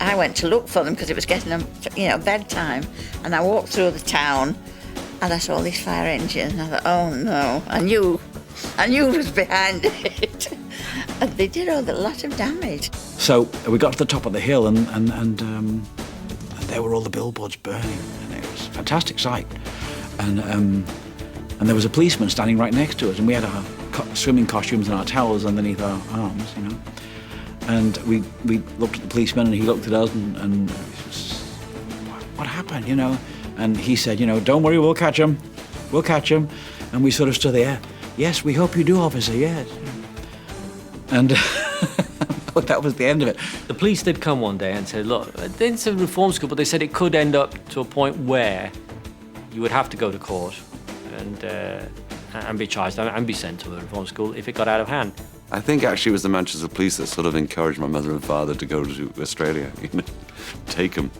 I went to look for them because it was getting, bedtime. And I walked through the town and I saw these fire engines and I thought, oh no, I knew who was behind it. And they did a lot of damage. So we got to the top of the hill and there were all the billboards burning, and it was a fantastic sight. And there was a policeman standing right next to us, and we had our swimming costumes and our towels underneath our arms, And we looked at the policeman, and he looked at us, and it was, what happened, And he said, don't worry, we'll catch him. We'll catch him. And we sort of stood there. Yes, we hope you do, officer, yes. And that was the end of it. The police did come one day and said, look, it's a reform school, but they said it could end up to a point where you would have to go to court and be charged and be sent to a reform school if it got out of hand. I think actually it was the Manchester police that sort of encouraged my mother and father to go to Australia, take them,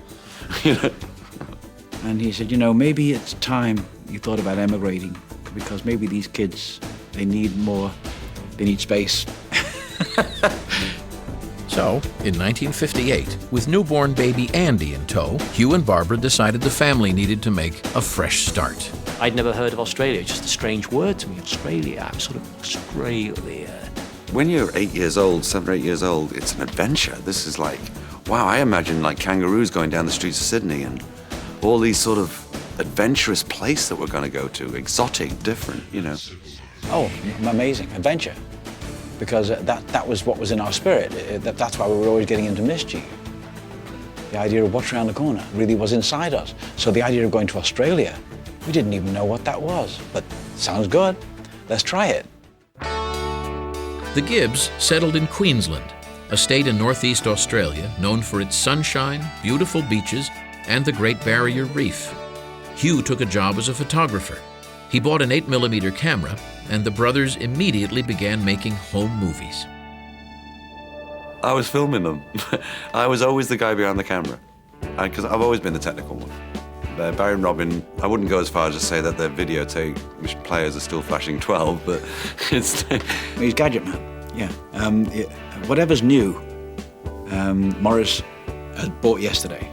And he said, maybe it's time you thought about emigrating, because maybe these kids, they need space. So, in 1958, with newborn baby Andy in tow, Hugh and Barbara decided the family needed to make a fresh start. I'd never heard of Australia, just a strange word to me, Australia. I'm sort of Australia. When you're 7 or 8 years old, it's an adventure. This is like, wow, I imagine like kangaroos going down the streets of Sydney and all these sort of adventurous place that we're going to go to, exotic, different, Oh, amazing, adventure. Because that was what was in our spirit. That's why we were always getting into mischief. The idea of what's around the corner really was inside us. So the idea of going to Australia, we didn't even know what that was. But sounds good, let's try it. The Gibbs settled in Queensland, a state in northeast Australia known for its sunshine, beautiful beaches, and the Great Barrier Reef. Hugh took a job as a photographer. He bought an 8mm camera, and the brothers immediately began making home movies. I was filming them. I was always the guy behind the camera, because I've always been the technical one. Barry and Robin, I wouldn't go as far as to say that their videotape players are still flashing 12, but it's... He's Gadget Man, yeah. Whatever's new, Morris bought yesterday.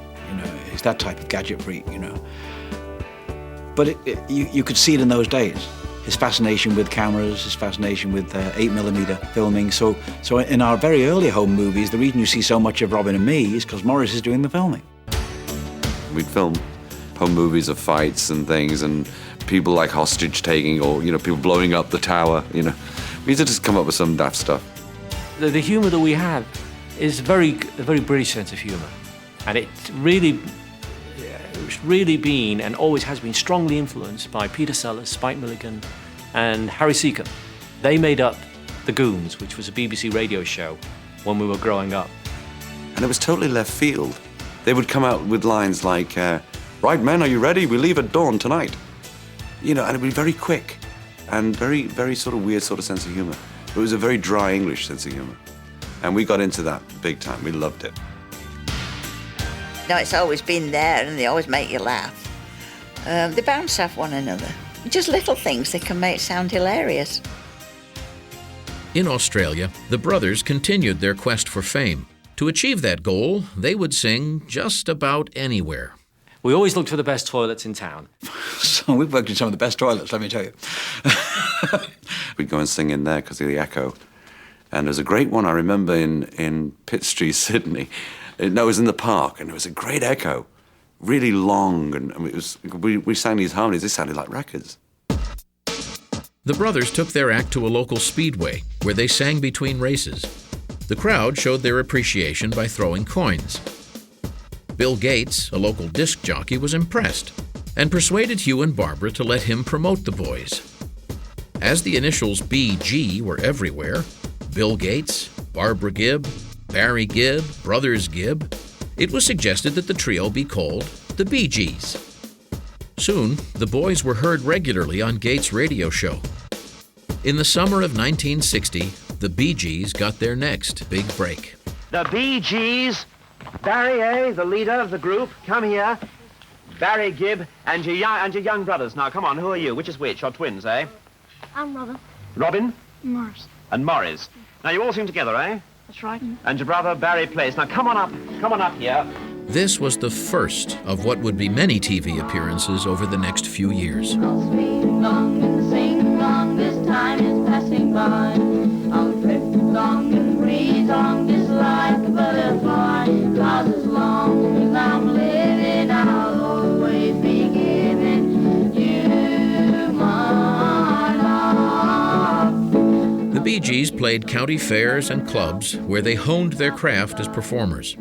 He's that type of gadget freak, But you could see it in those days. His fascination with cameras, his fascination with 8mm filming. So in our very early home movies, the reason you see so much of Robin and me is because Morris is doing the filming. We'd film home movies of fights and things, and people like hostage taking, or people blowing up the tower. We used to just come up with some daft stuff. The humour that we have is a very British sense of humour, and it's really been and always has been strongly influenced by Peter Sellers, Spike Milligan, and Harry Seacombe. They made up The Goons, which was a BBC radio show when we were growing up. And it was totally left field. They would come out with lines like, right men, are you ready? We leave at dawn tonight. And it'd be very quick and very, very sort of weird sort of sense of humour. It was a very dry English sense of humour. And we got into that big time. We loved it. It's always been there and they always make you laugh. They bounce off one another. Just little things that can make it sound hilarious. In Australia, the brothers continued their quest for fame. To achieve that goal, they would sing just about anywhere. We always looked for the best toilets in town. So we've worked in some of the best toilets, let me tell you. We'd go and sing in there because of the echo. And there was a great one I remember in Pitt Street, Sydney. No, it was in the park, and it was a great echo, really long, and we sang these harmonies. They sounded like records. The brothers took their act to a local speedway, where they sang between races. The crowd showed their appreciation by throwing coins. Bill Gates, a local disc jockey, was impressed and persuaded Hugh and Barbara to let him promote the boys. As the initials BG were everywhere, Bill Gates, Barbara Gibb, Barry Gibb, Brothers Gibb, it was suggested that the trio be called the Bee Gees. Soon, the boys were heard regularly on Gates' radio show. In the summer of 1960, the Bee Gees got their next big break. The Bee Gees, Barry A., the leader of the group, come here. Barry Gibb and your young brothers. Now, come on, who are you? Which is which? You're twins, eh? I'm Robin. Robin? Morris. And Morris. Now, you all sing together, eh? That's right. And your brother, Barry plays. Now, come on up here. This was the first of what would be many TV appearances over the next few years. I'll speed along and sing along, this time is passing by. I'll drift along and breeze along, just like a butterfly. 'Cause as long as I'm living, I'll always be giving you my love. The Bee Gees played county fairs and clubs where they honed their craft as performers.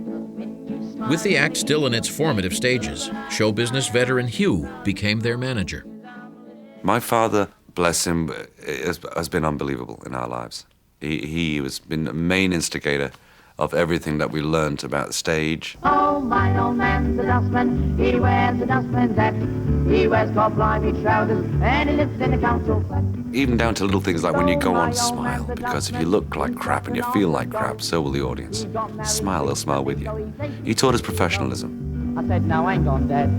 With the act still in its formative stages, show business veteran Hugh became their manager. My father, bless him, has been unbelievable in our lives. He has been the main instigator of everything that we learned about the stage. Oh, my old man's a dustman, he wears a dustman's hat. He wears cobblimy trousers and he lives in a council flat. Even down to little things like when you go on, smile, because if you look like crap and you feel like crap, so will the audience. Smile, they'll smile with you. He taught us professionalism. I said, now hang on, Dad,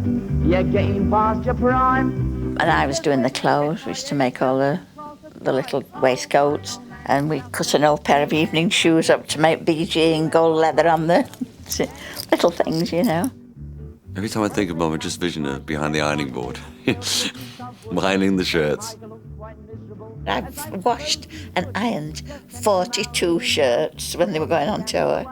you're getting past your prime. And I was doing the clothes. We used to make all the little waistcoats. And we cut an old pair of evening shoes up to make BG and gold leather on the little things, you know. Every time I think of Mum, I just vision her behind the ironing board, ironing the shirts. I've washed and ironed 42 shirts when they were going on tour.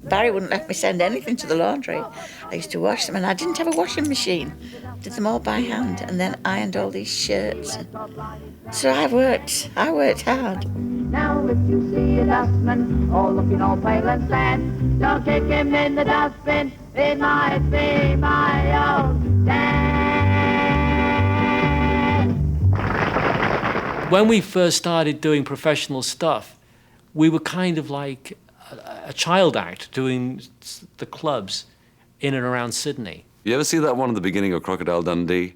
Barry wouldn't let me send anything to the laundry. I used to wash them, and I didn't have a washing machine. Did them all by hand, and then ironed all these shirts. So I worked hard. Now if you see a dustman, all looking all pale and sad, don't kick him in the dustbin, it might be my own dad. When we first started doing professional stuff, we were kind of like a child act doing the clubs in and around Sydney. You ever see that one at the beginning of Crocodile Dundee?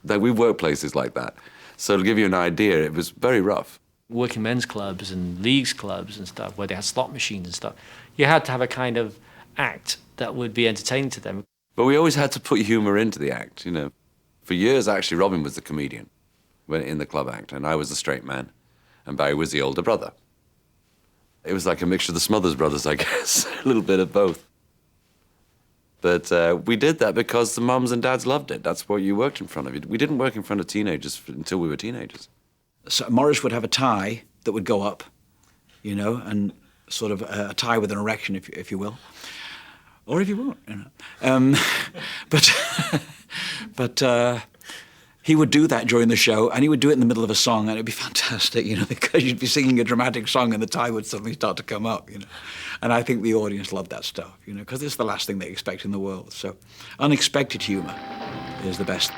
We work places like that. So to give you an idea, it was very rough. Working men's clubs and leagues clubs and stuff where they had slot machines and stuff. You had to have a kind of act that would be entertaining to them. But we always had to put humour into the act, you know. For years, actually, Robin was the comedian in the club act, and I was the straight man, and Barry was the older brother. It was like a mixture of the Smothers Brothers, I guess, a little bit of both. But we did that because the mums and dads loved it. That's what you worked in front of. We didn't work in front of teenagers until we were teenagers. So Morris would have a tie that would go up, you know, and sort of a tie with an erection, if you will. Or if you won't, you know. But he would do that during the show, and he would do it in the middle of a song, and it'd be fantastic, you know, because you'd be singing a dramatic song and the tie would suddenly start to come up, you know. And I think the audience loved that stuff, you know, because it's the last thing they expect in the world. So unexpected humour is the best.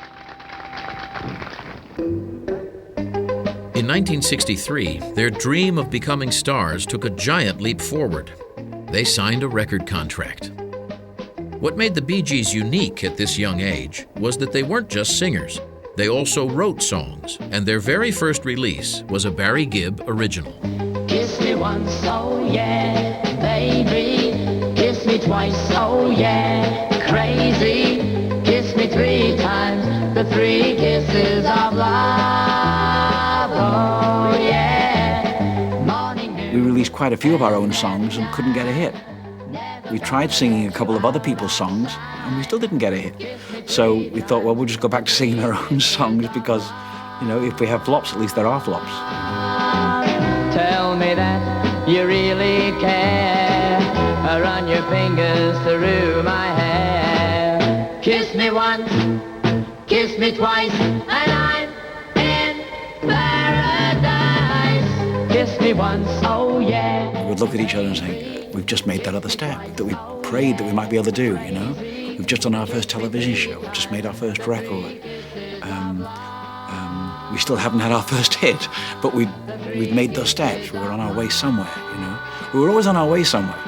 In 1963, their dream of becoming stars took a giant leap forward. They signed a record contract. What made the Bee Gees unique at this young age was that they weren't just singers. They also wrote songs, and their very first release was a Barry Gibb original. Kiss me once, oh yeah, baby. Kiss me twice, oh yeah, crazy. Kiss me 3 times, the 3 kisses of love, oh yeah. Morning, We released quite a few of our own songs and couldn't get a hit. We tried singing a couple of other people's songs, and we still didn't get a hit. So we thought, well, we'll just go back to singing our own songs because, you know, if we have flops, at least there are flops. tell me that you really care. Run your fingers through my hair. Kiss me once, kiss me twice, and I'm in paradise. Kiss me once, oh yeah. We'd look at each other and say, we've just made that other step that we prayed that we might be able to do, you know? We've just done our first television show. We've just made our first record. We still haven't had our first hit, but we've made those steps. We were on our way somewhere, you know? We were always on our way somewhere.